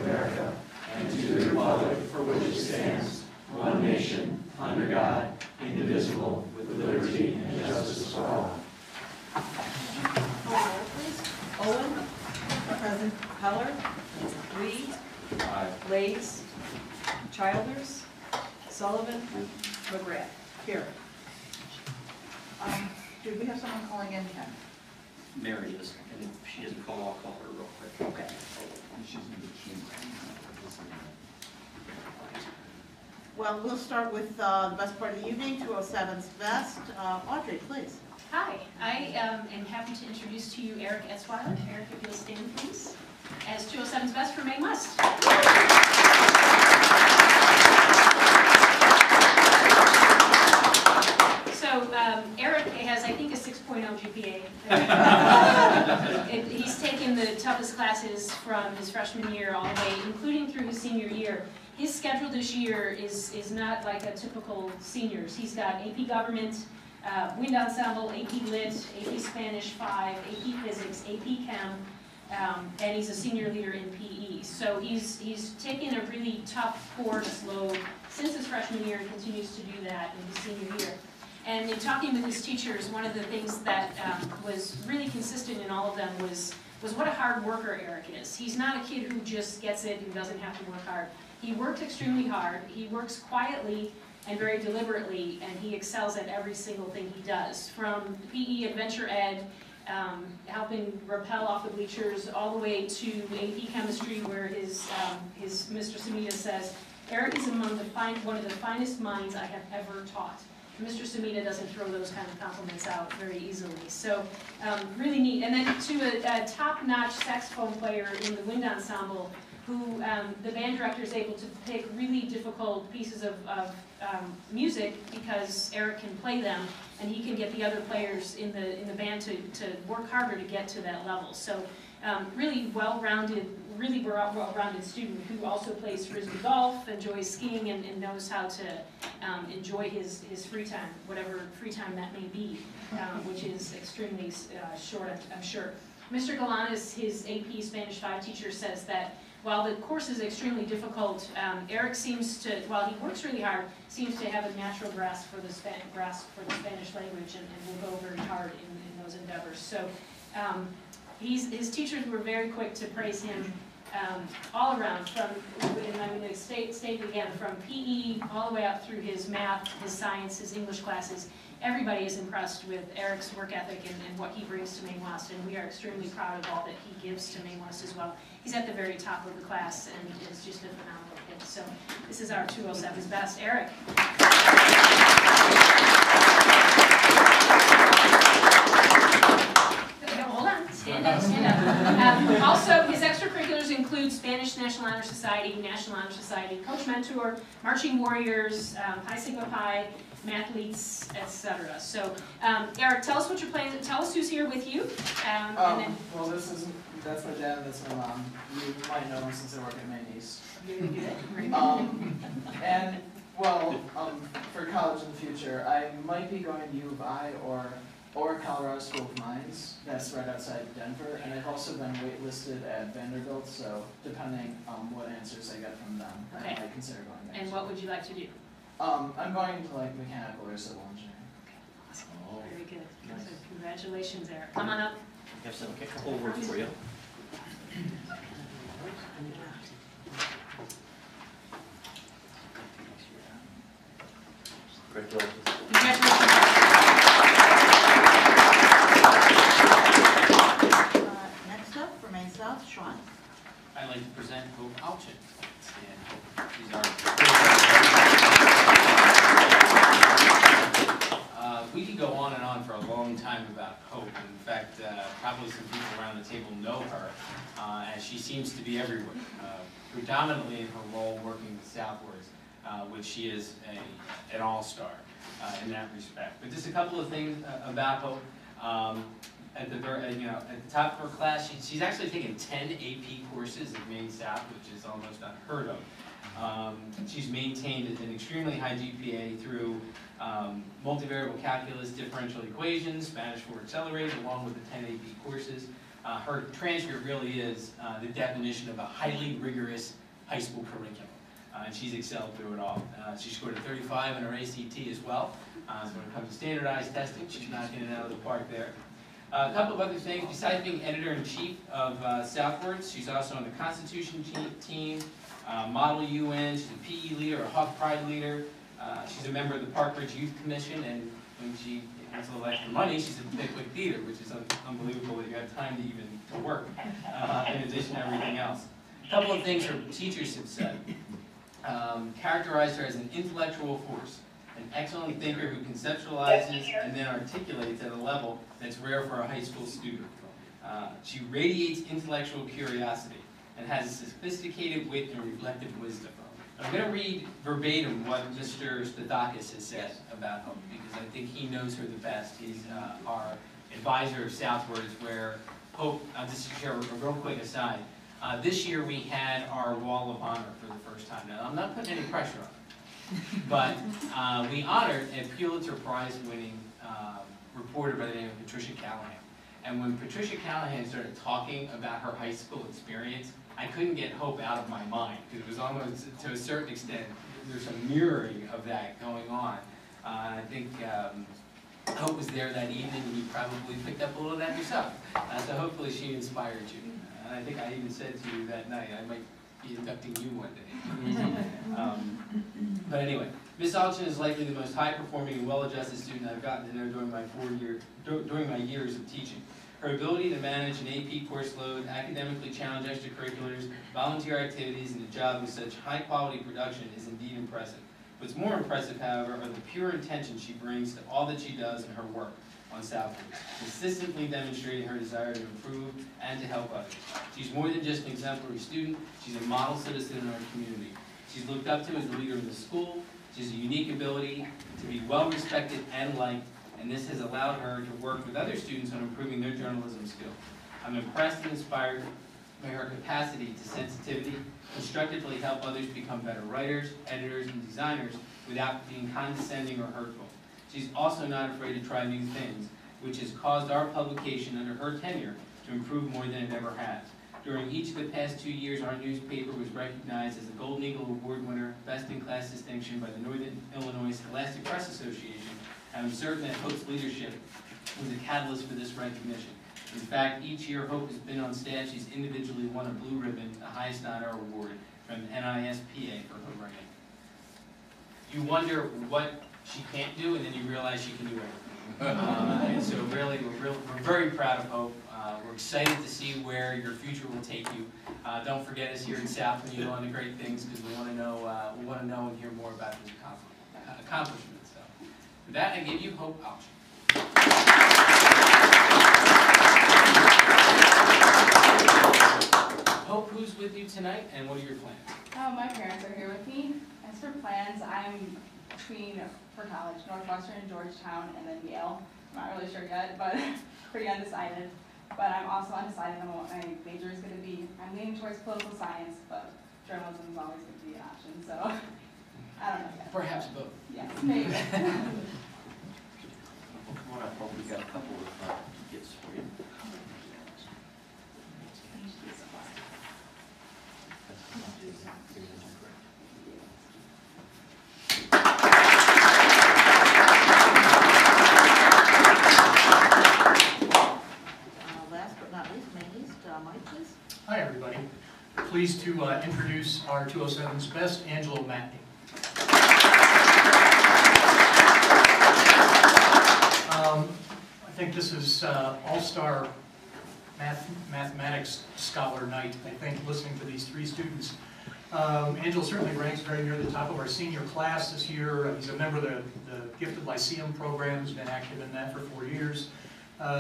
America and to the republic for which it stands, one nation, under God, indivisible, with liberty and justice for all. Roll, please. Owen. Present. Heller. Reed. Aye. Lays. Childers. Sullivan. McGrath. Here. Do we have someone calling in, Ken? Mary is, and if she doesn't call, I'll call her real quick. Okay. Well, we'll start with the best part of the evening, 207's Best. Audrey, please. Hi, I am happy to introduce to you Eric Etzweiler. Eric, if you'll stand, please, as 207's Best for May West. So Eric has, I think, a 6.0 GPA. He's taken the toughest classes from his freshman year all the way, including through his senior year. His schedule this year is not like a typical senior's. He's got AP Government, Wind Ensemble, AP Lit, AP Spanish 5, AP Physics, AP Chem, and he's a senior leader in PE. So he's taken a really tough course load since his freshman year and continues to do that in his senior year. And in talking with his teachers, one of the things that was really consistent in all of them was what a hard worker Eric is. He's not a kid who just gets it and doesn't have to work hard. He works extremely hard, he works quietly and very deliberately, and he excels at every single thing he does. From PE, Adventure Ed, helping rappel off the bleachers, all the way to AP Chemistry, where his Mr. Samita says, Eric is among one of the finest minds I have ever taught. Mr. Samita doesn't throw those kind of compliments out very easily. So really neat. And then to a top-notch saxophone player in the Wind Ensemble, who the band director is able to pick really difficult pieces of music because Eric can play them, and he can get the other players in the band to work harder to get to that level. So really well-rounded student who also plays frisbee golf, enjoys skiing, and knows how to enjoy his free time, whatever free time that may be, which is extremely short, I'm sure. Mr. Galanis, his AP Spanish 5 teacher, says that while the course is extremely difficult, Eric seems to, while he works really hard, seems to have a natural grasp for the Spanish language and will go very hard in those endeavors. So his teachers were very quick to praise him all around, from, and I'm going to state again, from PE all the way up through his math, his science, his English classes. Everybody is impressed with Eric's work ethic and what he brings to Maine West, and we are extremely proud of all that he gives to Maine West as well. He's at the very top of the class and is just a phenomenal kid. So this is our 207's Best. Eric. Hold on, stand up, stand up. Also, his extracurriculars include Spanish National Honor Society, National Honor Society, Coach Mentor, Marching Warriors, Pi Sigma Pi, Mathletes, etc. So, Eric, tell us what you're playing. Tell us who's here with you. Well, that's my dad and that's my mom. You might know them since they work at Maine East. Very good. And, well, for college in the future, I might be going to U of I or Colorado School of Mines. That's right outside Denver. And I've also been waitlisted at Vanderbilt, so depending on what answers I get from them, Okay. I might consider going there. And what would you like to do? I'm going to like mechanical or civil engineering. Okay, awesome. Very good. Nice. So congratulations, Eric. Come on up. I have some couple of words for you. Congratulations. Congratulations. Next up, for Maine South, Sean. I'd like to present Hope Alchin. And she's our we could go on and on for a long time about Hope. In fact, probably some people around the table know her, as she seems to be everywhere, predominantly in her role working with Southwards, which she is an all-star in that respect. But just a couple of things about Hope. at the top of her class. She's actually taken 10 AP courses at Maine South, which is almost unheard of. She's maintained an extremely high GPA through multivariable calculus, differential equations, Spanish 4 accelerated, along with the 10 AP courses. Her transcript really is the definition of a highly rigorous high school curriculum. And she's excelled through it all. She scored a 35 in her ACT as well. So when it comes to standardized testing, she's knocking it out of the park there. A couple of other things, besides being editor-in-chief of Southwards, she's also on the Constitution team, Model UN, she's a PE leader, a Hawk Pride leader. She's a member of the Park Ridge Youth Commission, and when she has a little extra money, she's a Pickwick Theater, which is unbelievable that you have time to even to work, in addition to everything else. A couple of things her teachers have said. Characterized her as an intellectual force, an excellent thinker who conceptualizes and then articulates at a level that's rare for a high school student. She radiates intellectual curiosity and has a sophisticated wit and reflective wisdom. I'm going to read verbatim what Mr. Stathakis has said about Hope, because I think he knows her the best. He's our advisor of Southwards, where Hope, just to share a real quick aside, this year we had our Wall of Honor for the first time. Now, I'm not putting any pressure on her, but we honored a Pulitzer Prize winning reporter by the name of Patricia Callahan. And when Patricia Callahan started talking about her high school experience, I couldn't get Hope out of my mind, because it was almost, to a certain extent, there's a mirroring of that going on. I think Hope was there that evening, and you probably picked up a little of that yourself. So hopefully she inspired you. And I think I even said to you that night, I might be inducting you one day. But anyway, Miss Alchin is likely the most high-performing and well-adjusted student I've gotten to know during my years of teaching. Her ability to manage an AP course load, academically challenge extracurriculars, volunteer activities, and a job with such high-quality production is indeed impressive. What's more impressive, however, are the pure intention she brings to all that she does in her work on Southwards, consistently demonstrating her desire to improve and to help others. She's more than just an exemplary student, she's a model citizen in our community. She's looked up to as the leader of the school. She has a unique ability to be well-respected and liked, and this has allowed her to work with other students on improving their journalism skills. I'm impressed and inspired by her capacity to sensitivity, constructively help others become better writers, editors, and designers without being condescending or hurtful. She's also not afraid to try new things, which has caused our publication under her tenure to improve more than it ever has. During each of the past 2 years, our newspaper was recognized as a Golden Eagle Award winner, Best in Class distinction by the Northern Illinois Scholastic Press Association. I'm certain that Hope's leadership was a catalyst for this recognition. In fact, each year Hope has been on staff, she's individually won a Blue Ribbon, the highest honor award from the NISPA for her writing. You wonder what she can't do, and then you realize she can do everything. And so really, we're very proud of Hope. We're excited to see where your future will take you. Don't forget us here in South when you do all the great things, because we want to know and hear more about those accomplishments. So, with that, I give you Hope Alchin. Hope, who's with you tonight, and what are your plans? My parents are here with me. As for plans, I'm between, for college, Northwestern, Georgetown, and then Yale. I'm not really sure yet, but pretty undecided. But I'm also undecided on what my major is going to be. I'm leaning towards political science, but journalism is always going to be an option, so I don't know yet. Perhaps both. Yes, maybe. Come on up, Hope. We've got a couple of gifts for you. Last but not least, Mike, please. Hi, everybody. Pleased to introduce our 207's best, Angelo Matney. I think this is all-star mathematics scholar night, I think, listening to these three students. Angelo certainly ranks very near the top of our senior class this year. He's a member of the Gifted Lyceum program, has been active in that for 4 years.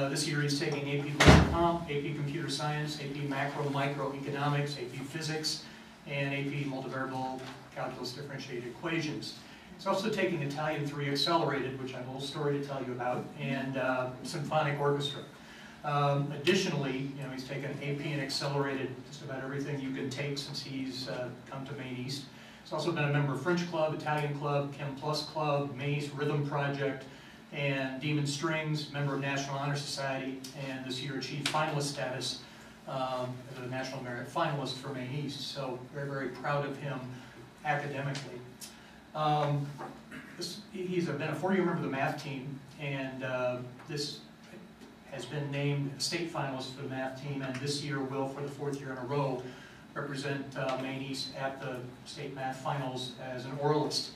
This year he's taking AP Linear Comp, AP Computer Science, AP Macro Microeconomics, AP Physics, and AP Multivariable Calculus Differentiated Equations. He's also taking Italian 3 Accelerated, which I have a little story to tell you about, and Symphonic Orchestra. Additionally, he's taken AP and accelerated just about everything you can take since he's come to Maine East. He's also been a member of French Club, Italian Club, Chem Plus Club, Maine East Rhythm Project, and Demon Strings, member of National Honor Society, and this year achieved finalist status as a National Merit Finalist for Maine East. So very, very proud of him academically. He's been a 4-year member of the math team, and this has been named state finalist for the math team, and this year will, for the 4th year in a row, represent Maine East at the state math finals as an oralist.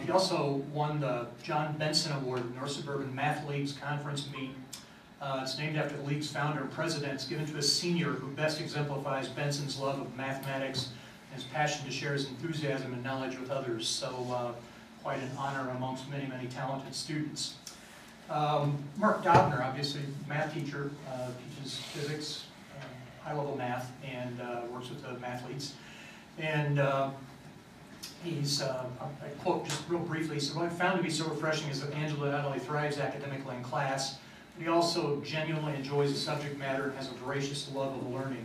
He also won the John Benson Award, North Suburban Math League's conference meet. It's named after the league's founder and president. It's given to a senior who best exemplifies Benson's love of mathematics and his passion to share his enthusiasm and knowledge with others. So quite an honor amongst many, many talented students. Mark Dobner, obviously math teacher, teaches physics, high-level math, and works with the mathletes. And he's, I quote just real briefly, he said, "What I found to be so refreshing is that Angelo not only thrives academically in class, but he also genuinely enjoys the subject matter and has a voracious love of learning.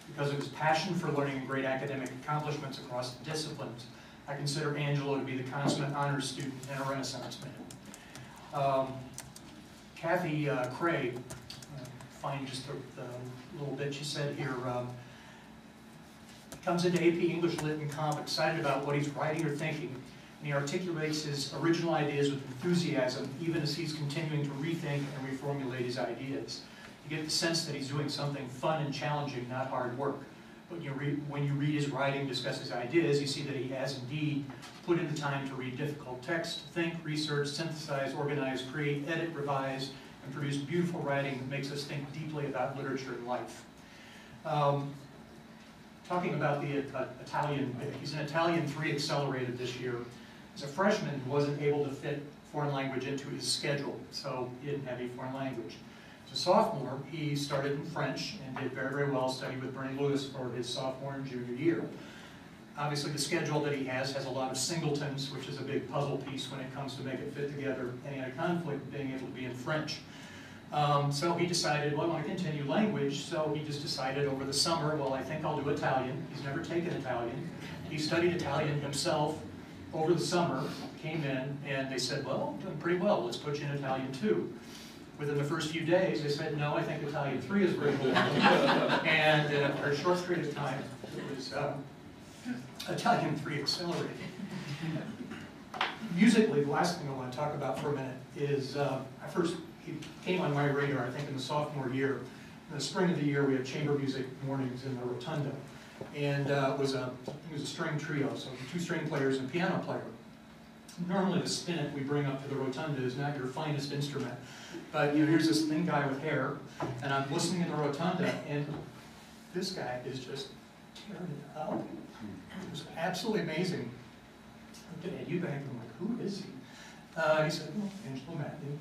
Because of his passion for learning and great academic accomplishments across the disciplines, I consider Angelo to be the consummate honors student and a Renaissance man." Kathy Craig, find just the little bit she said here, comes into AP English Lit and Comp excited about what he's writing or thinking, and he articulates his original ideas with enthusiasm, even as he's continuing to rethink and reformulate his ideas. You get the sense that he's doing something fun and challenging, not hard work. But when you read his writing, discuss his ideas, you see that he has indeed put in the time to read difficult text, think, research, synthesize, organize, create, edit, revise, and produce beautiful writing that makes us think deeply about literature and life. Talking about the Italian bit, he's an Italian 3 accelerated this year. As a freshman, he wasn't able to fit foreign language into his schedule, so he didn't have any foreign language. As a sophomore, he started in French and did very, very well, studied with Bernie Lewis for his sophomore and junior year. Obviously, the schedule that he has a lot of singletons, which is a big puzzle piece when it comes to make it fit together, and he had a conflict being able to be in French. So he decided, well, I want to continue language, so he just decided over the summer, well, I think I'll do Italian. He's never taken Italian. He studied Italian himself over the summer, came in, and they said, well, you're doing pretty well, let's put you in Italian 2. Within the first few days, they said, no, I think Italian 3 is very good. And in a short period of time, it was Italian 3 accelerated. Musically, the last thing I want to talk about for a minute is, he came on my radar, I think, in the sophomore year. In the spring of the year, we had chamber music mornings in the Rotunda. And it was a string trio, so 2 string players and piano player. Normally the spinet we bring up to the Rotunda is not your finest instrument. But here's this thin guy with hair, and I'm listening in the Rotunda, and this guy is just tearing it up. It was absolutely amazing. I looked at Ed Eubank, and I'm like, who is he? He said, well, Angelo Matney,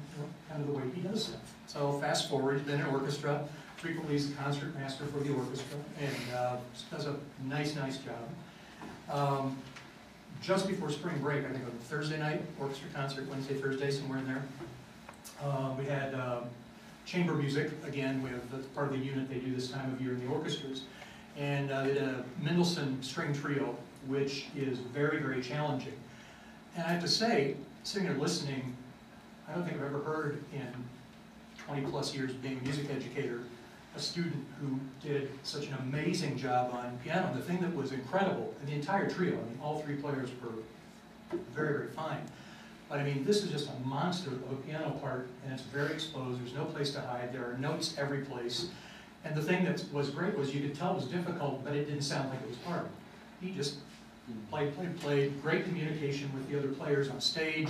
kind of the way he does stuff. So fast forward, he's been in orchestra, frequently he's the concert master for the orchestra, and does a nice, nice job. Just before spring break, I think on Thursday night, orchestra concert, Wednesday, Thursday, somewhere in there, we had chamber music, again, that's part of the unit they do this time of year in the orchestras, and they did a Mendelssohn string trio, which is very, very challenging. And I have to say, sitting there listening, I don't think I've ever heard in 20 plus years of being a music educator, a student who did such an amazing job on piano. And the thing that was incredible, and the entire trio, I mean, all 3 players were very, very fine. But I mean, this is just a monster of a piano part, and it's very exposed, there's no place to hide, there are notes every place. And the thing that was great was you could tell it was difficult, but it didn't sound like it was hard. He just played, great communication with the other players on stage,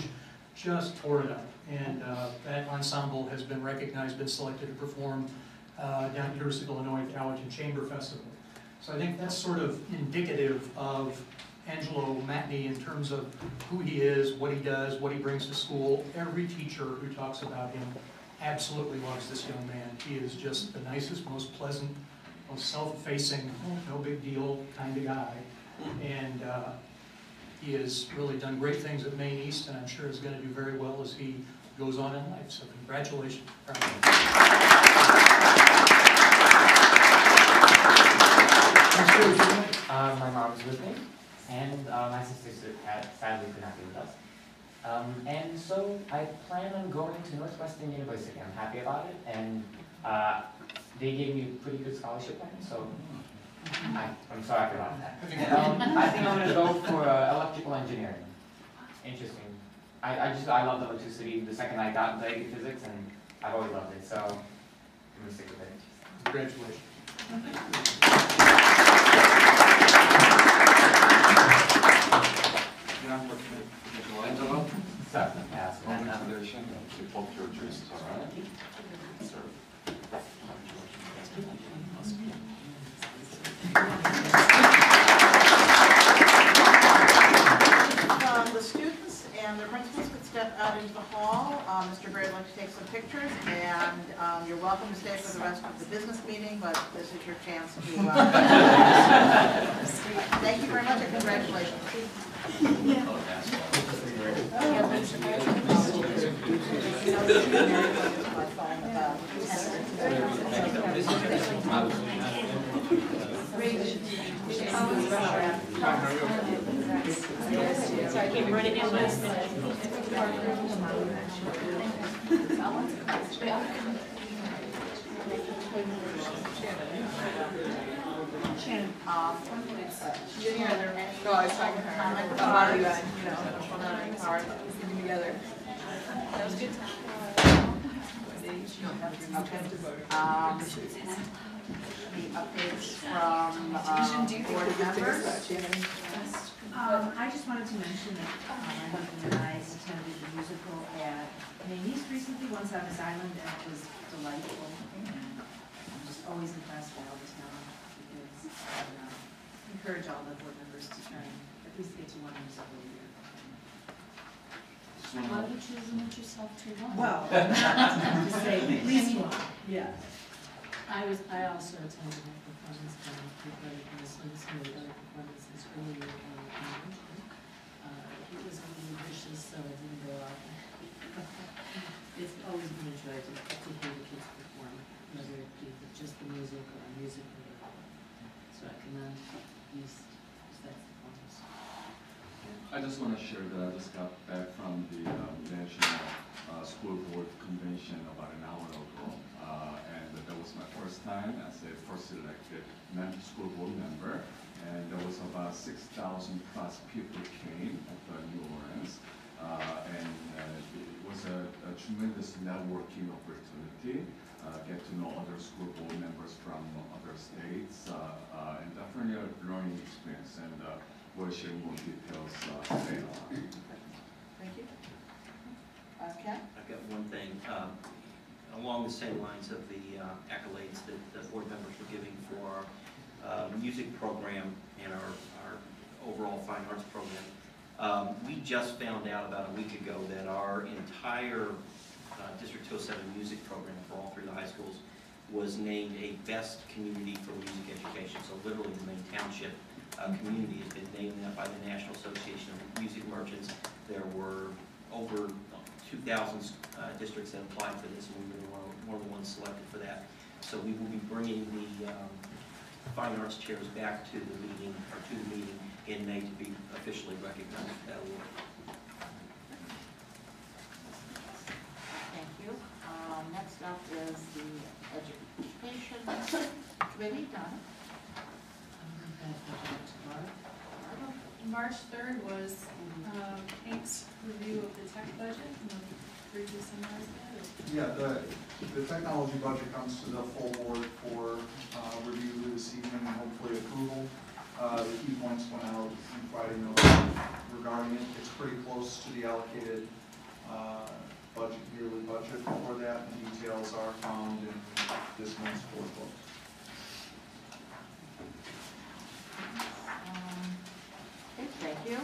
just tore it up. And that ensemble has been recognized, been selected to perform down at University of Illinois at the Allerton Chamber Festival. So I think that's sort of indicative of Angelo Matney in terms of who he is, what he does, what he brings to school. Every teacher who talks about him absolutely loves this young man. He is just the nicest, most pleasant, most self-effacing, no big deal kind of guy. And he has really done great things at Maine East, and I'm sure is going to do very well as he goes on in life. So congratulations. My mom's with me, and my sister sadly could not be with us. And so I plan on going to Northwestern University. I'm happy about it, and they gave me a pretty good scholarship plan, so I'm so happy about that. I think I'm going to go for electrical engineering. Interesting. I love electricity. The second I got into physics, and I've always loved it, so I'm going to stick with it. Congratulations. Michelangelo, So, yeah, so only that, tradition, to both churches, all right? Sir. The students and their principals could step out into the hall. Mr. Gray would like to take some pictures, and you're welcome to stay for the rest of the business meeting, but this is your chance to. Thank you very much, and congratulations. Sorry, I came running in last minute. Junior, are there any No, I was talking to her. comment About about you you? and, you know, Cards. getting together. That was good. Okay. Any updates from board members? I just wanted to mention that my husband and I attended the musical at Maine East recently, Once on This Island, and it was delightful. And I'm just always impressed by all the talent of the kids. And encourage all the board members to try and at least get to one musical a year. Why would you limit yourself to one? Well, to say at least one, yeah. I also attended a performance from Brother Muslims who had done performances earlier in the it was a little vicious, so I didn't go out. It's always been a joy to hear the kids perform, whether it be just the music or a musical. So I commend these performers. I just want to share that I just got back from the National School Board Convention about an hour ago. And that was my first time as a first elected school board member. And there was about 6,000 plus people came at New Orleans. And it was a tremendous networking opportunity. Get to know other school board members from other states. And definitely a learning experience. And we'll share more details later on. Thank you. Ken? I've got one thing, along the same lines of the accolades that the board members were giving for our music program and our overall fine arts program. We just found out about a week ago that our entire District 207 music program for all three of the high schools was named a best community for music education. So literally the Maine Township community has been named that by the National Association of Music Merchants. There were over 2,000 districts that applied for this, and we were one of the ones selected for that. So we will be bringing the fine arts chairs back to the meeting, in May to be officially recognized for that award. Thank you. Next up is the Education Committee. Donna? March 3rd was Hank's review of the tech budget. Briefly summarize that? Yeah, the technology budget comes to the full board for review this evening and hopefully approval. The key points went out on Friday note regarding it. It's pretty close to the allocated yearly budget for that. The details are found in this month's board book. Okay, thank you.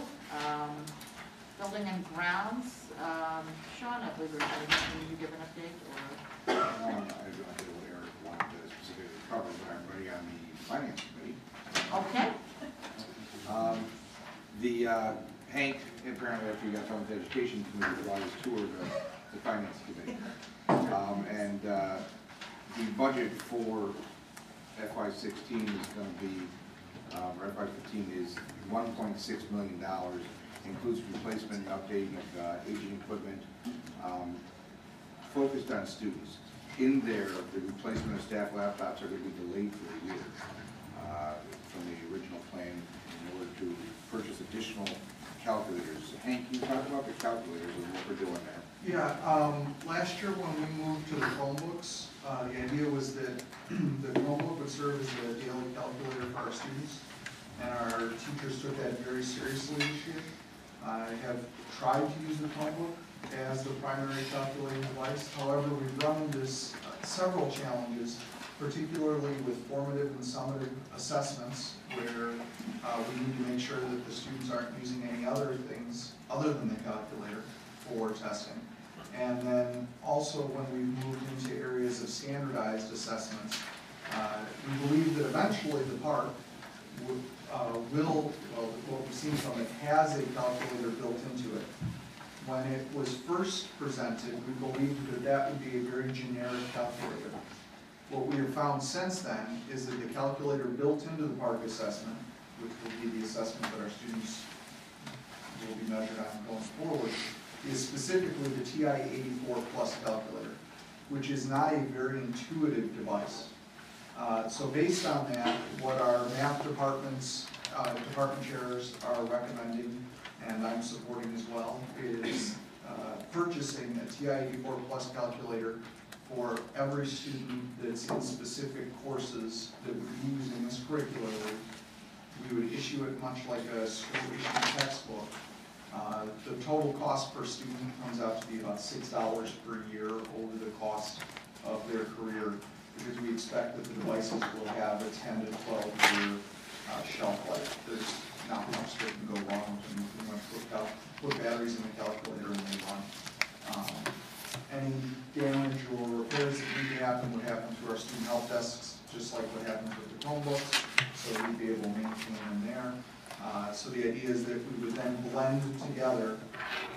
Building and grounds, Sean, I believe can you give an update? Or? I don't know what Eric wanted to specifically cover, but I'm ready on the finance committee. Okay. Hank, apparently after you got done with the education committee, allowed us tour the finance committee. the budget for FY16 is going to be, or FY15 is $1.6 million, includes replacement and updating of aging equipment, focused on students. In there, the replacement of staff laptops are going to be delayed for a year from the original plan in order to purchase additional calculators. Hank, can you talk about the calculators and what we're doing there? Yeah, last year when we moved to the Chromebooks, the idea was that the Chromebook would serve as a daily calculator for our students, and our teachers took that very seriously this year. I have tried to use the Chromebook as the primary calculating device. However, we've run into several challenges, particularly with formative and summative assessments, where we need to make sure that the students aren't using any other things other than the calculator for testing. And then also when we've moved into areas of standardized assessments, we believe that eventually the park what we've seen from it, has a calculator built into it. When it was first presented, we believed that that would be a very generic calculator. What we have found since then is that the calculator built into the park assessment, which will be the assessment that our students will be measured on going forward, is specifically the TI-84 Plus calculator, which is not a very intuitive device. So based on that, what our math departments, department chairs are recommending, and I'm supporting as well, is purchasing a TI-84 Plus calculator for every student that's in specific courses that we're using this curricularly. We would issue it much like a school issued textbook. The total cost per student comes out to be about $6 per year over the cost of their career, because we expect that the devices will have a 10 to 12 year shelf life. There's not much that can go wrong with them. We want to put batteries in the calculator and they run. Any damage or repairs that need to happen would happen to our student help desks, just like what happens with the Chromebooks, so we'd be able to maintain them there. So the idea is that we would then blend together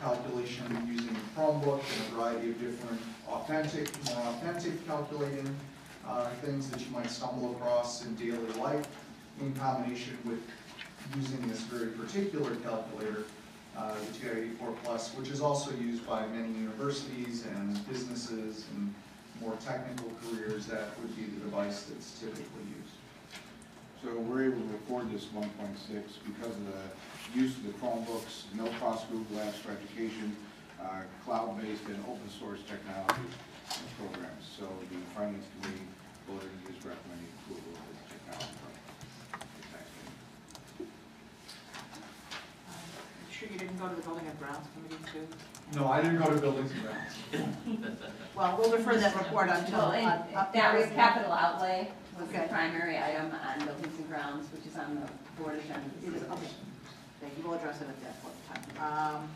calculation using a Chromebook and a variety of different more authentic calculating things that you might stumble across in daily life, in combination with using this very particular calculator, the TI-84 Plus, which is also used by many universities and businesses and more technical careers. That would be the device that's typically used. So we're able to afford this 1.6 because of the use of the Chromebooks, no cost Google Apps for education, cloud-based and open source technology programs. So the Finance Committee voted is recommending approval of this technology program. Sure you didn't go to the Building and Grounds Committee too? No, I didn't go to Buildings and Grounds. Well, we'll defer that report until. Well, that was capital outlay, was the Okay. primary item on Buildings and Grounds, which is on the board agenda. Okay. Thank you, we'll address it at that point in time.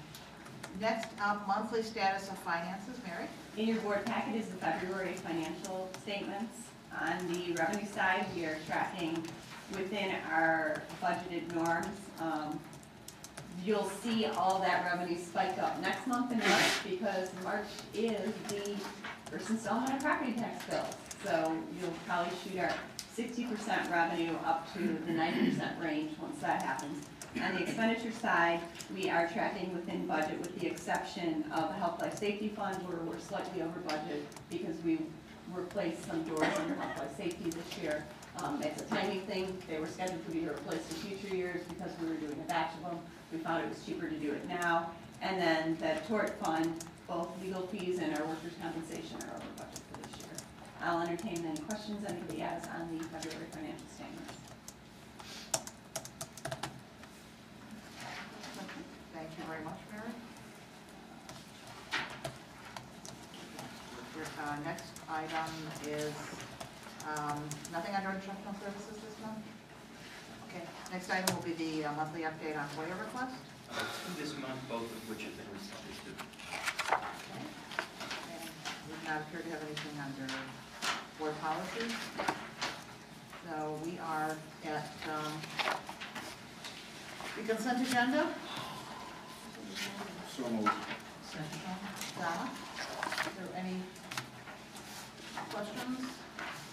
Next up, monthly status of finances, Mary? In your board packet is the February financial statements. On the revenue side, we are tracking within our budgeted norms. You'll see all that revenue spike up next month in March, because March is the first installment of property tax bills. So you'll probably shoot our 60% revenue up to the 90% range once that happens. On the expenditure side, we are tracking within budget, with the exception of the Health Life Safety Fund, where we're slightly over budget because we replaced some doors under Health Life Safety this year. It's a timing thing. They were scheduled to be replaced in future years because we were doing a batch of them. We found it was cheaper to do it now. And then the tort fund, both legal fees and our workers' compensation are over budget for this year. I'll entertain any questions anybody has on the February financial statements. Thank you very much, Mary. Your next item is nothing under instructional services this month? Okay, next item will be the monthly update on FOIA requests. Two this month, both of which have been responded to. Okay. And we do not appear to have anything under board policies. So we are at the consent agenda. So moved. Donna, is there any questions?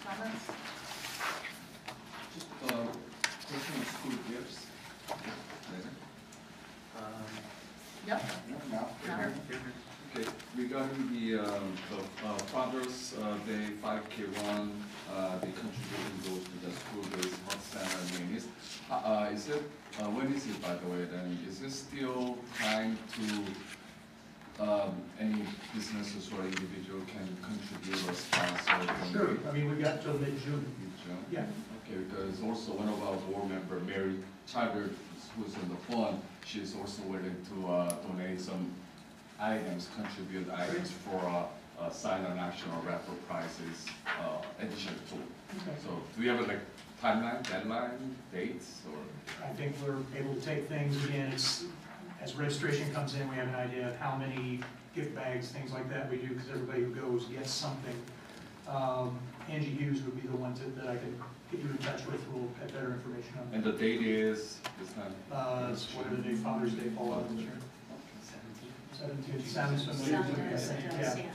comments? Just, question on school gifts. Yep. No. Okay, regarding the Father's Day 5K run, the contribution goes to the school-based health center main. Is it, when is it, by the way, then? Is it still time to, any businesses or individual can contribute or sponsor? Sure, I mean, we've got till mid-June. Mid-June? Yeah. Okay, because also one of our board member, Mary Childers, who's in the fund, she's also willing to donate some items, contribute items for silent action or raffle prizes, addition to. Okay. So do we have a like timeline, deadline, dates, or? I think we're able to take things, again, it's, as registration comes in, we have an idea of how many gift bags, things like that we do, because everybody who goes gets something. Angie Hughes would be the one that I could get you in touch with, who will have better information on. And the date is this time? It's whatever the day, Father's Day falls out this year. 17th, sounds familiar to me, I think, yeah.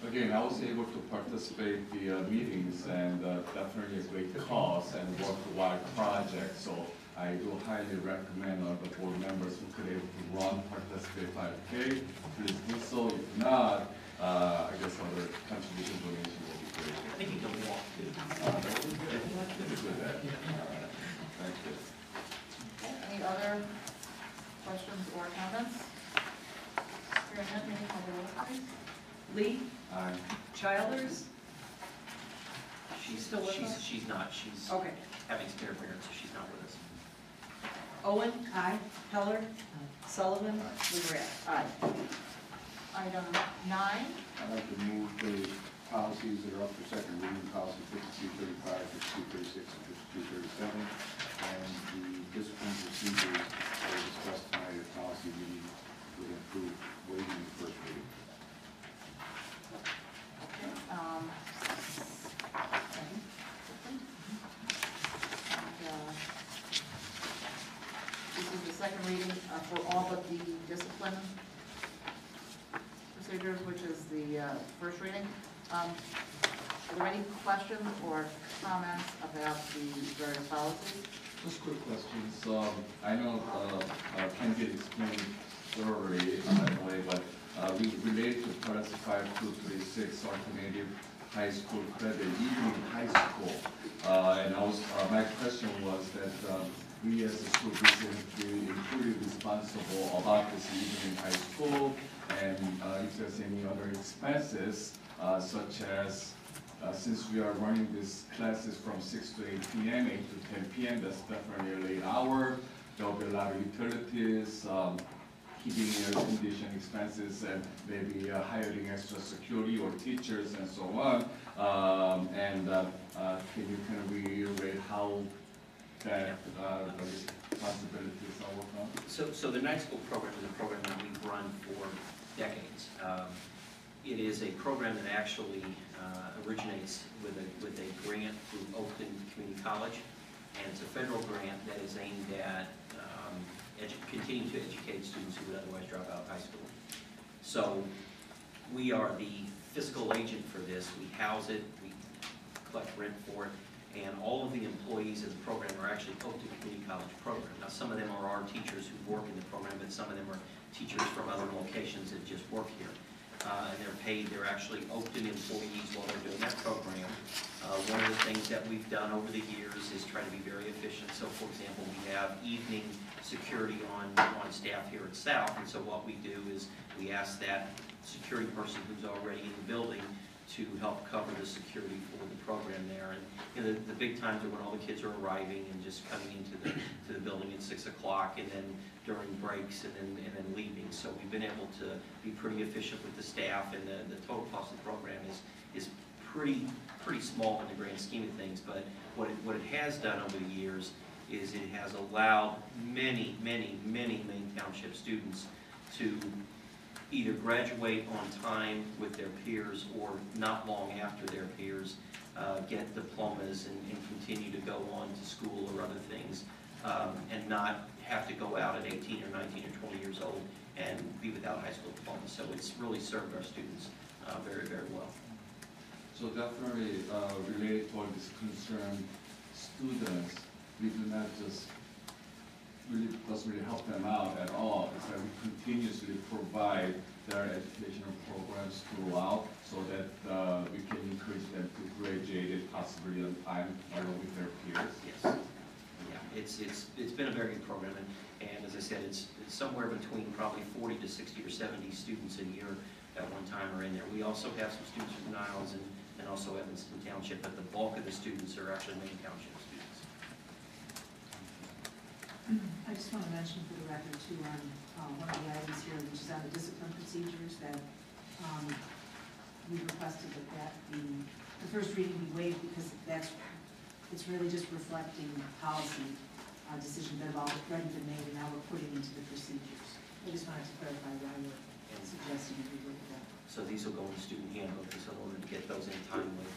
Again, I was able to participate the meetings, and definitely a great cause and worthwhile project. So I do highly recommend all the board members who could able to run, participate 5K. Please do so. If not, I guess other contribution donation will be great. I think you can walk too. That would be good. All right. Thank you. Okay, any other questions or comments? Hearing none, may I call the roll, please? Lee? Aye. Childers? She's Still with us? She's not. She's Okay. having spare parents, so she's not with us. Owen? Aye. Heller? Sullivan? LeGrand? Aye. Item 9, I'd like to move the policies that are up for second reading, policy 5235, 5236, and 5237, and the discipline procedures that are discussed tonight at policy meeting with improved waiving the first reading. this is the second reading for all but the discipline procedures, which is the first reading. Are there any questions or comments about the various policies? Just quick questions. I know Ken did explain thoroughly in a way, but related to policy 5236, alternative high school credit, even in high school. And I was, my question was that we as a school district are fully responsible about this even in high school, and if there's any other expenses, such as since we are running these classes from 6 to 8 p.m., 8 to 10 p.m., that's definitely a late hour. There will be a lot of utilities, heating and air condition expenses, and maybe hiring extra security or teachers and so on. Can you kind of reiterate how that those responsibilities are worked on? So the Night School program is a program that we've run for decades. It is a program that actually originates with a grant through Oakton Community College, and it's a federal grant that is aimed at continuing to educate students who would otherwise drop out of high school. So we are the fiscal agent for this. We house it, we collect rent for it, and all of the employees of the program are actually Oakton Community College program. Now, some of them are our teachers who work in the program, but some of them are teachers from other locations that just work here. And they're paid, they're actually Oakton employees while they're doing that program. One of the things that we've done over the years is try to be very efficient. So for example, we have evening security on staff here at South, and so what we do is we ask that security person who's already in the building to help cover the security for the program there. And you know, the big times are when all the kids are arriving and just coming into the building at 6 o'clock, and then during breaks and then leaving. So we've been able to be pretty efficient with the staff, and the total cost of the program is pretty small in the grand scheme of things. But what it has done over the years is it has allowed many Main Township students to either graduate on time with their peers or not long after their peers, get diplomas and continue to go on to school or other things, and not have to go out at 18 or 19 or 20 years old and be without high school diploma. So it's really served our students very well. So definitely related to this concern, students, we do not just really doesn't really help them out at all. It's that we continuously provide their educational programs throughout so that we can encourage them to graduate possibly on time along with their peers. Yes. Yeah, it's been a very good program, and as I said, it's somewhere between probably 40 to 60 or 70 students a year at one time are in there. We also have some students from Niles and also Evanston Township, but the bulk of the students are actually Main Township students. I just want to mention for the record too, on one of the items here, which is on the discipline procedures, that we requested that the first reading be waived because it's really just reflecting policy decisions that have already been made and now we're putting into the procedures. I just wanted to clarify why we're suggesting that we look at that. So these will go in the student handbook, so in order to get those in timely.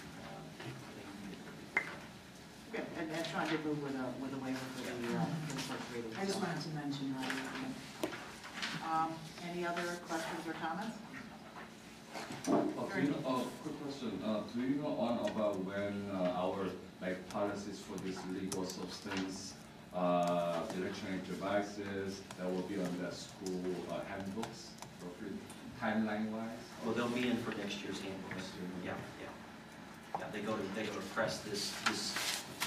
Okay, and Sean did move with a waiver for the first reading. I just wanted to mention that. Any other questions or comments? Do you know, quick question, do you know about when our policies for this legal substance, electronic devices, that will be on the school handbooks, timeline-wise? Well, they'll be in for next year's handbooks. Yeah. They go to press this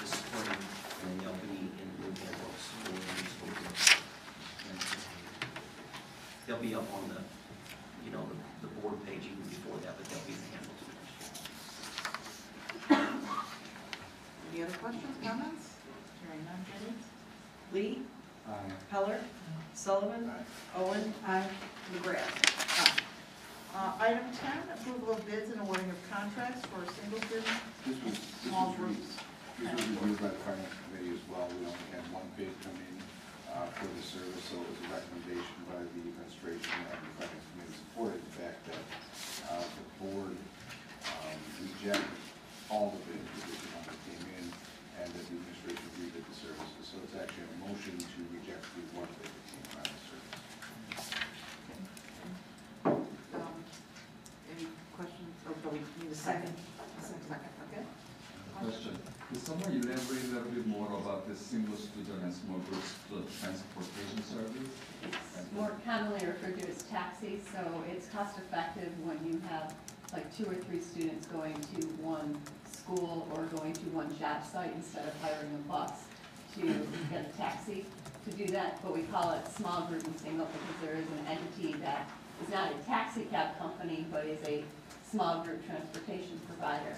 spring, and they'll be in new handbooks for the school year. They'll be up on the board page even before that, but they'll be in the handbooks for next year. Any other questions, comments? Hearing none, Jenny? Lee? Aye. Heller? Sullivan? Owen? McGrath. Item 10, approval of bids and awarding of contracts for single student small groups. This was reviewed by the finance committee as well. We only had one bid come in for the service, so it was a recommendation by the administration, and the finance committee supported the fact that the board reject all the bids that came in, and that the administration rebid the services. So it's actually a motion to reject the one bid that came out of the service. Any questions? Oh, we need a second. Second, okay. Question. Could someone elaborate a little bit more about this single student and small group transportation service? It's more commonly referred to as taxi, so it's cost effective when you have like 2 or 3 students going to one school or going to one job site instead of hiring a bus to get a taxi to do that. But we call it small group and single because there is an entity that is not a taxi cab company, but is a small group transportation provider.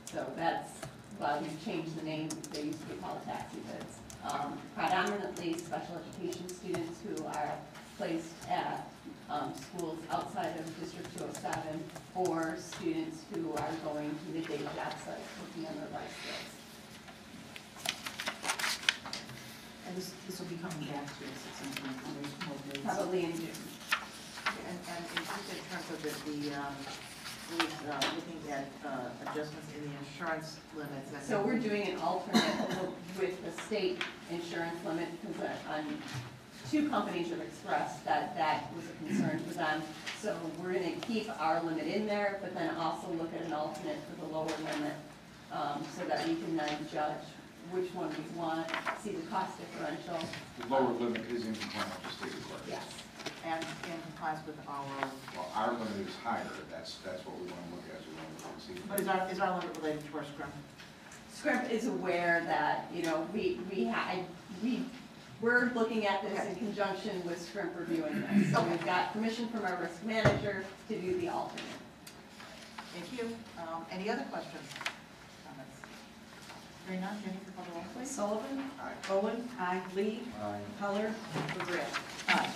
So that's why we've changed the name. They used to be called taxi bids. Predominantly special education students who are placed at schools outside of District 207 or students who are going to midday job sites working on their life skills. And this will be coming back to us at some point. There's more bids. Probably in June. And just in terms of looking at adjustments in the insurance limits. So we're doing an alternate with the state insurance limit because on 2 companies have expressed that was a concern for them. So we're going to keep our limit in there, but then also look at an alternate for the lower limit so that we can then judge which one we want, see the cost differential. The lower limit is in compliance with state requirements. Yes. And in compliance with our limit is higher. That's what we want to look at. We want to see. But is our limit related to our scrim? Scrimp is aware that, we're looking at this in conjunction with Scrimp reviewing this. So we've got permission from our risk manager to do the alternate. Thank you. Any other questions? Comments? Hearing none, Jenny, call the roll, please. Sullivan? Aye. Owen? Lee? Aye. Heller? McGrath. Aye.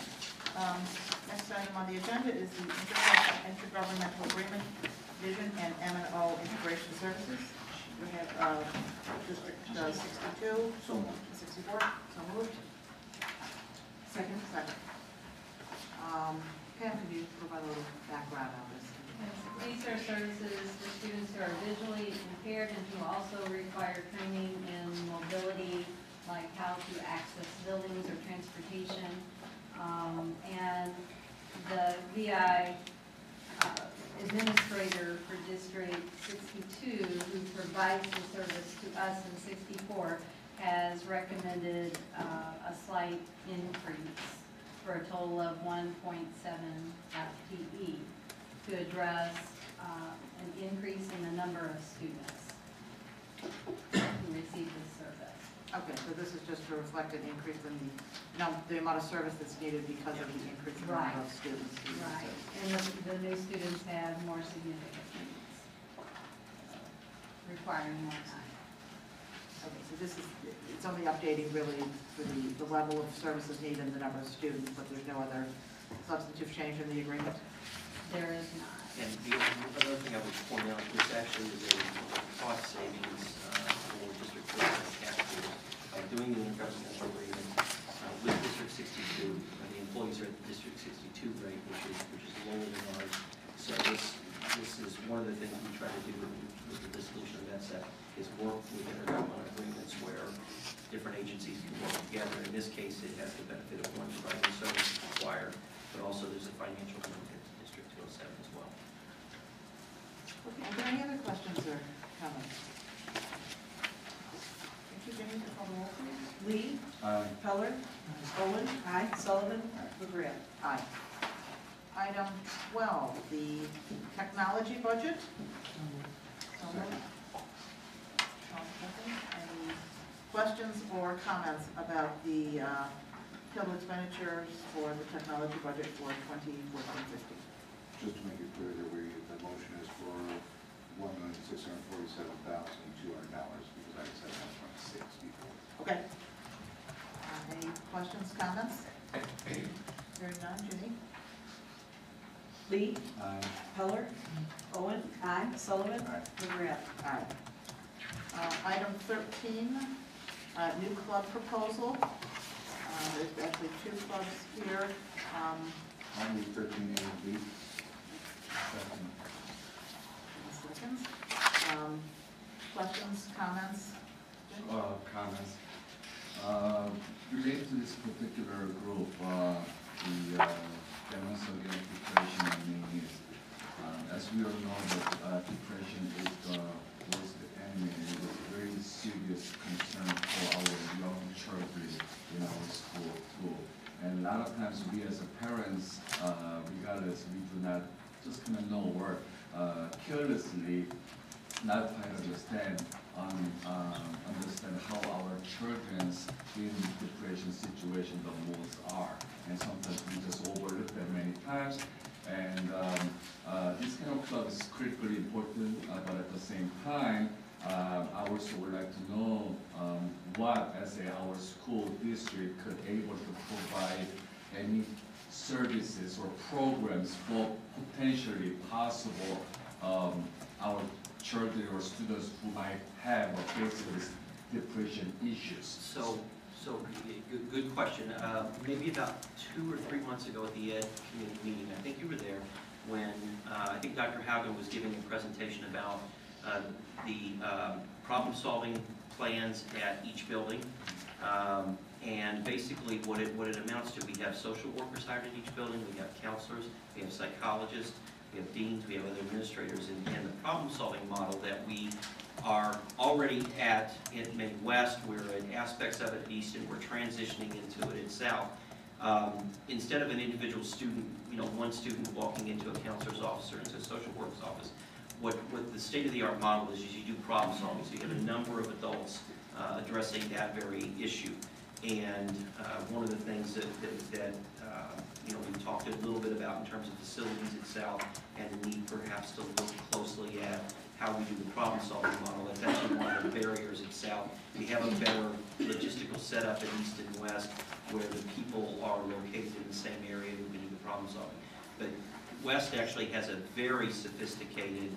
Next item on the agenda is the intergovernmental agreement, vision and M&O integration services. We have District 62. So moved. 64. So moved. Second. Pam, can you provide a little background on this? These are services for students who are visually impaired and who also require training in mobility, like how to access buildings or transportation. And the VI administrator for District 62, who provides the service to us in 64, has recommended a slight increase for a total of 1.7 FTE to address an increase in the number of students who receive this service. Okay, so this is just to reflect an increase in the amount of service that's needed because of the increase in the number of students. Right, and the new students have more significant needs, requiring more time. Okay, so this is, it's only updating really for the level of services needed and the number of students, but there's no other substantive change in the agreement? There is not. And the other thing I would point out, this actually is a cost savings for District 4 tax years. By doing the intergovernmental agreement with District 62, the employees are at the District 62 rate, which is lower than ours. So this is one of the things we try to do with the dissolution of NETSEC is work with intergovernmental agreements where different agencies can work together. In this case, it has the benefit of one providing service required, but also there's a financial benefit to District 207 as well. Okay, are there any other questions or comments? Thank you, Jenny, to call the roll, please. Lee. Aye. Heller. Owen. Aye. Sullivan. McGrath. Aye. Item 12, the technology budget. Any questions or comments about the total expenditures for the technology budget for 2014-15? Just to make it clear that the motion is for $1,647,200 because I said 1.6 before. Okay. Any questions, comments? Hearing none, Ginny? Lee. Aye. Heller. Owen. Aye. Sullivan. Aye. McGrath. Aye. Item 13, new club proposal. There's actually two clubs here. I'll move 13A and B. Seconds. Questions, comments? Comments. Related to this particular group, the Governmental Gamification and needs. As we all know, that depression is the worst enemy and it is a very serious concern for our young children in our school too. And a lot of times we as parents, regardless, we do not just kind of know or carelessly not quite understand how our children's in depression situation the most are. And sometimes we just overlook them many times. And this kind of club is critically important, but at the same time, I also would like to know what, as our school district, could able to provide any services or programs for potentially possible our children or students who might have or face this depression issues. So good question. Maybe about 2 or 3 months ago at the Ed Community Meeting, I think you were there, when I think Dr. Haugen was giving a presentation about the problem-solving plans at each building. And basically what it amounts to, we have social workers hired in each building, we have counselors, we have psychologists, we have deans, we have other administrators, and the problem-solving model that we are already at in West, we're in aspects of it at East, and we're transitioning into it at South. Instead of an individual student, one student walking into a counselor's office or into a social worker's office, what the state-of-the-art model is you do problem solving. So you have a number of adults addressing that very issue. And one of the things that we talked a little bit about in terms of facilities at South and the need perhaps to look closely at how we do the problem-solving model. That's actually one of the barriers at South. We have a better logistical setup at East and West where the people are located in the same area who can do the problem-solving. But West actually has a very sophisticated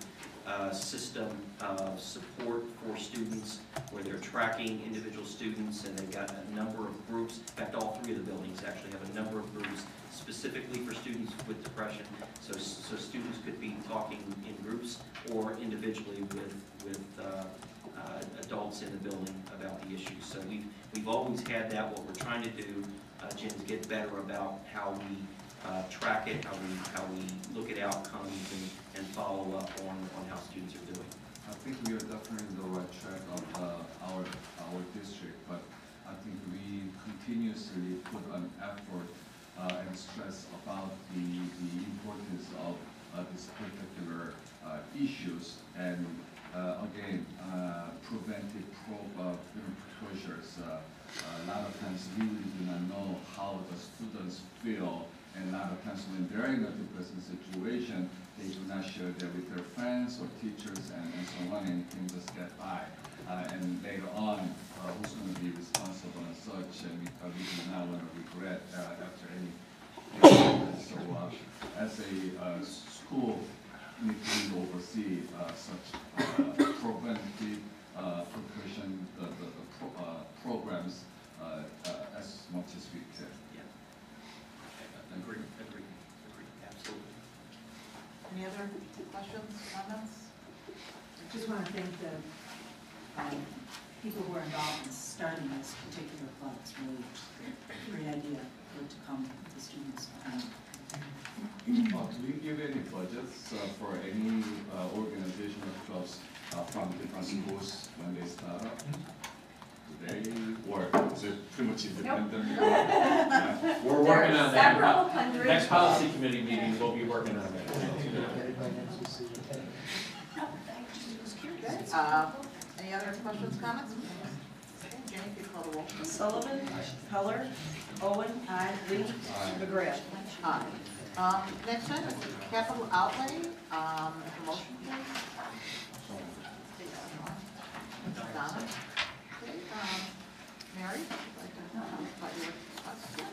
system of support for students where they're tracking individual students, and they've got a number of groups. In fact, all 3 of the buildings actually have a number of groups specifically for students with depression. So students could be talking in groups or individually with adults in the building about the issues. So we've always had that. What we're trying to do, Jen, is get better about how we track it, how we look at outcomes and follow up on how students are doing. I think we are definitely in the right track of our district, but I think we continuously put an effort and stress about the importance of these particular issues, and again, preventive precautions. A lot of times we really do not know how the students feel, and a lot of times when they're in a depressing situation, they do not share that with their friends or teachers and so on, and can just get by. And later on, who's going to be responsible and such, and we do not want to regret after any. So as a school, we need to oversee such preventive precaution programs as much as we can. Yeah. Agree, absolutely. Any other questions, comments? I just want to thank the people who are involved in starting this particular club. It's really a great idea for it to come to the students. Do we give any budgets for any organization or clubs from different schools when they start up? Today, or is it pretty much independent? Nope. Yeah. We're working on that. Several hundred. Next policy committee meeting, we'll be working on that. Any other questions, comments? Okay, Jenny, if you call the roll. Sullivan, Heller, Owen, Lee, McGrath. Aye. Next item is capital outlay, motion please. Donna? Okay, Mary, would you like to talk about your question?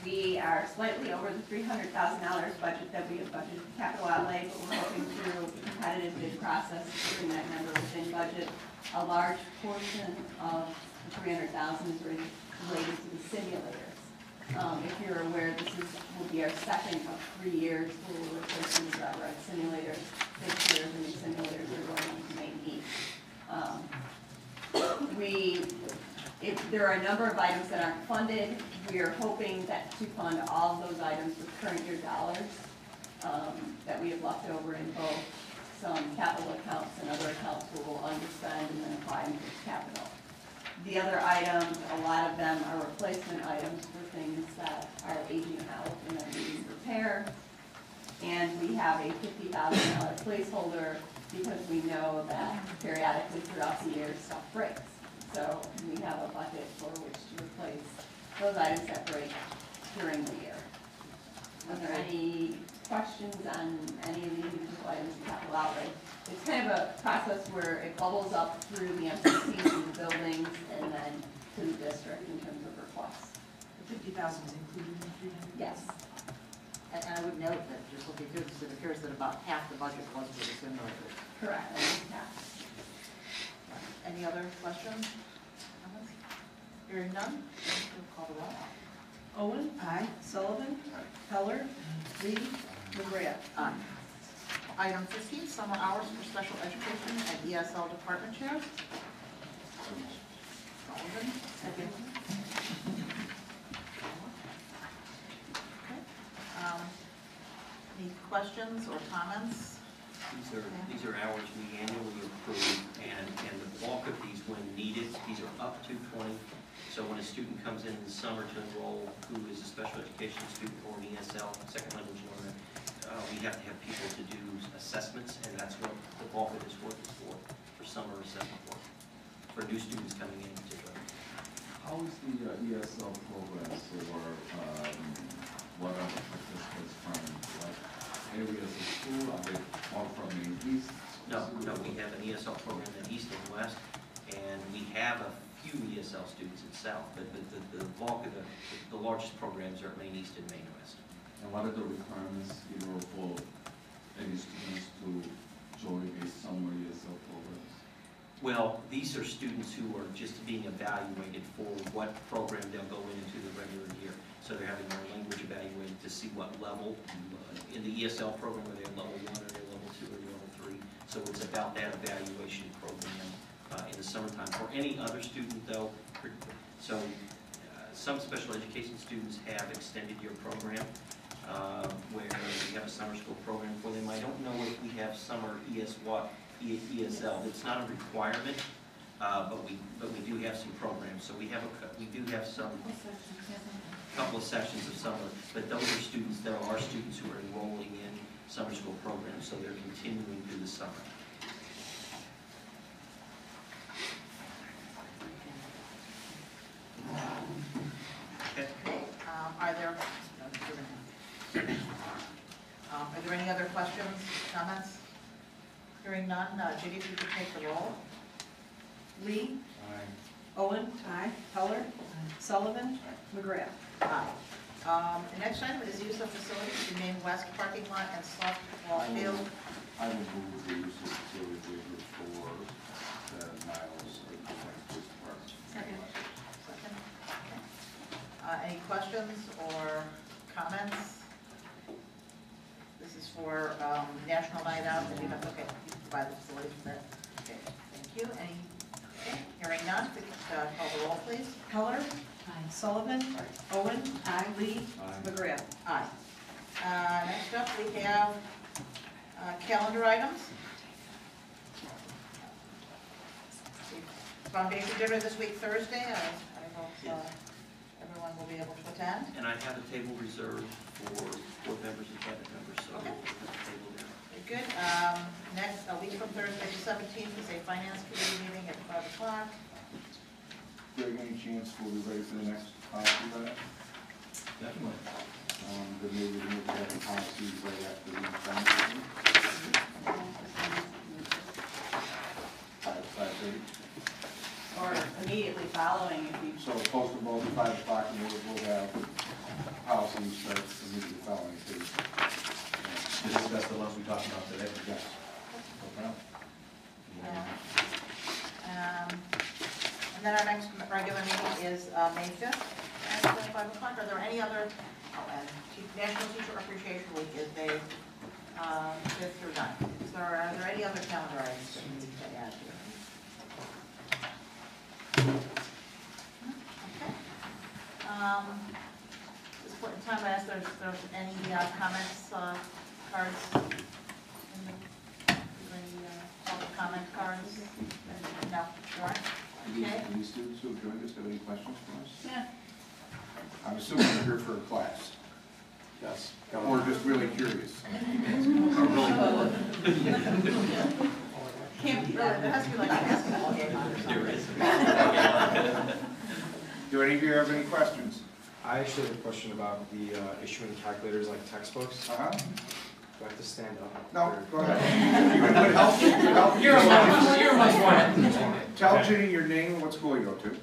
We are slightly over the $300,000 budget that we have budgeted for capital outlay, but we're hoping through a competitive bid process to bring that number within budget. A large portion of the $300,000 is related to the simulators. If you're aware, will be our second of 3 years where we're replacing the dry simulators. 6 years, and the simulators are going into May East. There are a number of items that aren't funded. We are hoping that to fund all of those items with current year dollars that we have left over in both some capital accounts and other accounts where we'll underspend and then apply them to capital. The other items, a lot of them are replacement items for things that are aging out and that need repair. And we have a $50,000 placeholder because we know that periodically throughout the year stuff breaks. So we have a bucket for which to replace those items that break during the year. Are there any questions on any of the individual items in capital outlay? It's kind of a process where it bubbles up through the MPCs and the buildings and then to the district in terms of requests. The 50,000 is included in the 300? Yes. And I would note that, just looking through this, it appears that about half the budget was for the simulators. Correct. Yeah. Any other questions? Comments? Hearing none, we'll call the roll. Owen. Aye. Sullivan. Heller. Lee, McGrath. Aye. Item 15, summer hours for special education and ESL department chairs. Sullivan. Second. Okay. Any questions or comments? These are hours we annually approve, and the bulk of these, when needed, these are up to 20. So when a student comes in the summer to enroll, who is a special education student or an ESL, second language learner, we have to have people to do assessments, and that's what the bulk of this work is for summer assessment work, for new students coming in particular. How is the ESL program for what are the participants from what areas of school? Are they all from the east? No, we have an ESL program in east and west, and we have a few ESL students in south, but the bulk of the largest programs are Maine East and Maine West. And what are the requirements, for any students to join a summer ESL program? Well, these are students who are just being evaluated for what program they'll go into the regular year. So they're having their language evaluated to see what level. In the ESL program, are they at level 1, or are they level 2, or level 3? So it's about that evaluation program in the summertime. For any other student, though, some special education students have extended year program. where we have a summer school program for them. I don't know if we have summer ESL. It's not a requirement, but we do have some programs. So we do have some couple of sections of summer, but those are students. There are students who are enrolling in summer school programs, so they're continuing through the summer. Okay. Are there any other questions, comments? Hearing none, Judy, if you could take the roll. Lee? Aye. Owen? Aye. Heller? Sullivan? McGrath? Aye. The next item is use of facilities, the main west parking lot and softball field. I will move the use of facility waiver for the Niles Police Department. Second. Second. Okay. Any questions or comments? This is for National Night Out, and you have, okay, you provide the facilities for that. Okay, thank you. Okay, hearing none, we can call the roll, please. Heller? Aye. Sullivan? Aye. Owen? Aye. Lee? Aye. McGrath? Aye. Next up, we have calendar items. Foundation dinner this week, Thursday. I hope everyone will be able to attend. And I have a table reserved for board members and cabinet members, so Okay. we'll have a table there. Very good. Next, a week from Thursday, the 17th, is a finance committee meeting at 5 o'clock. Greg, any chance we'll be ready for the next policy minute? Definitely. Then maybe we need to have a policy right after the finance meeting. 5:30. Or immediately following if you. So post them both at 5 o'clock and we'll have policies start immediately following too. To discuss the ones we talked about today. Yes. No problem. And then our next regular meeting is May 5th at 5 o'clock. Are there any other, and National Teacher Appreciation Week is May 5th through 9th. Are there any other calendar items that we need to add here? Okay. At this point in time, I ask if there's any comments, cards, any public comment cards? No, there aren't? Okay. Any students who have joined us have any questions for us? Yeah. I'm assuming you're here for a class. Yes. Or just really curious. Can't be that, there has to be like a basketball game on or something. Do any of you have any questions? I actually have a question about the issuing calculators like textbooks. Uh-huh. Do I have to stand up? No, or- go ahead. Help. You're amongst one. Tell Okay. Ginny your name and what school you go to.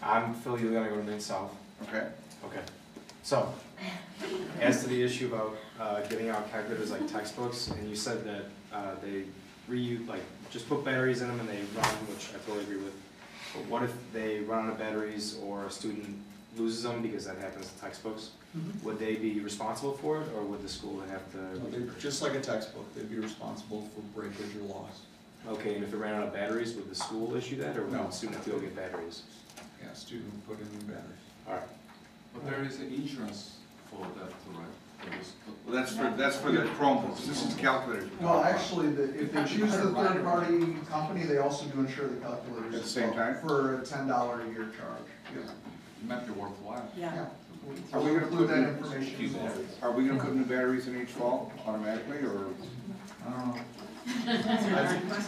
I'm Phil Yulian, I go to Maine South. Okay. Okay. So, as to the issue about giving out calculators like textbooks, and you said that they reuse, like, just put batteries in them and they run, which I totally agree with. But what if they run out of batteries or a student loses them, because that happens to textbooks? Would they be responsible for it, or would the school have to? Just like a textbook, they'd be responsible for breakage or loss. Okay, and if it ran out of batteries, would the school issue that, or would No. the student have to go get batteries? Yeah, student would put in new batteries. All right. But there is an insurance for that, right? Well, that's for the Chromebooks. This is calculators. Well, actually, if they choose the third-party company, they also do insure the calculators. At the same time? For a $10 a year charge. It might be worthwhile. Yeah. Are we gonna include put that in- information? Are we gonna put new batteries in each fall automatically, or? I don't know.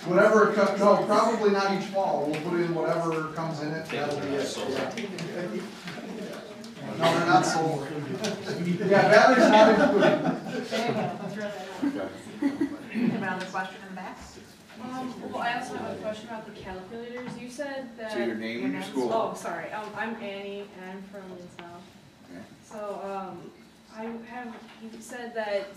Whatever, no, probably not each fall. We'll put in whatever comes in it, that'll be it. Yeah. No, they're not sold. Yeah, batteries not included. Have another question in the back? Well, I also have a question about the calculators. You said that. Say your name and your school. Oh, sorry. I'm Annie, and I'm from South. Okay. So, you said that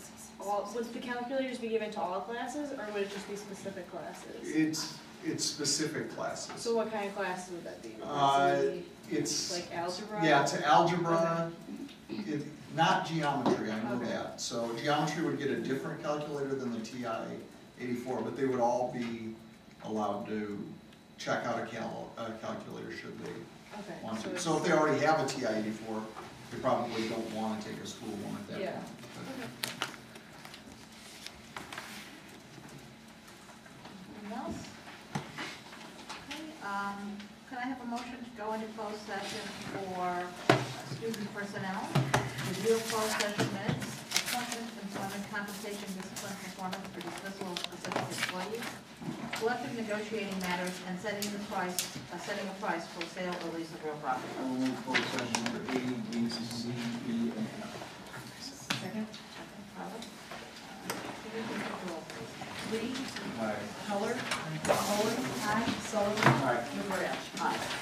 would the calculators be given to all classes, or would it just be specific classes? It's specific classes. So what kind of classes would that be? Would it be It's. like algebra? Yeah, to algebra, not geometry, I know that. So geometry would get a different calculator than the TI-84, but they would all be allowed to check out a calculator should they want to. So if they already have a TI-84, you probably don't want to take a school one at that Yeah. point. Anything else? Okay, can I have a motion to go into closed session for student personnel, review of closed session minutes, appointment, employment, compensation, discipline, performance, or dismissal of specific employees, collective negotiating matters, and setting a price for sale or lease of real property. I will move closed session number A, B, C, B, and F. Second. Follow. Can you please take the roll, please? Lee, Aye. Heller, Owen, Sullivan, Aye. McGrath. Aye.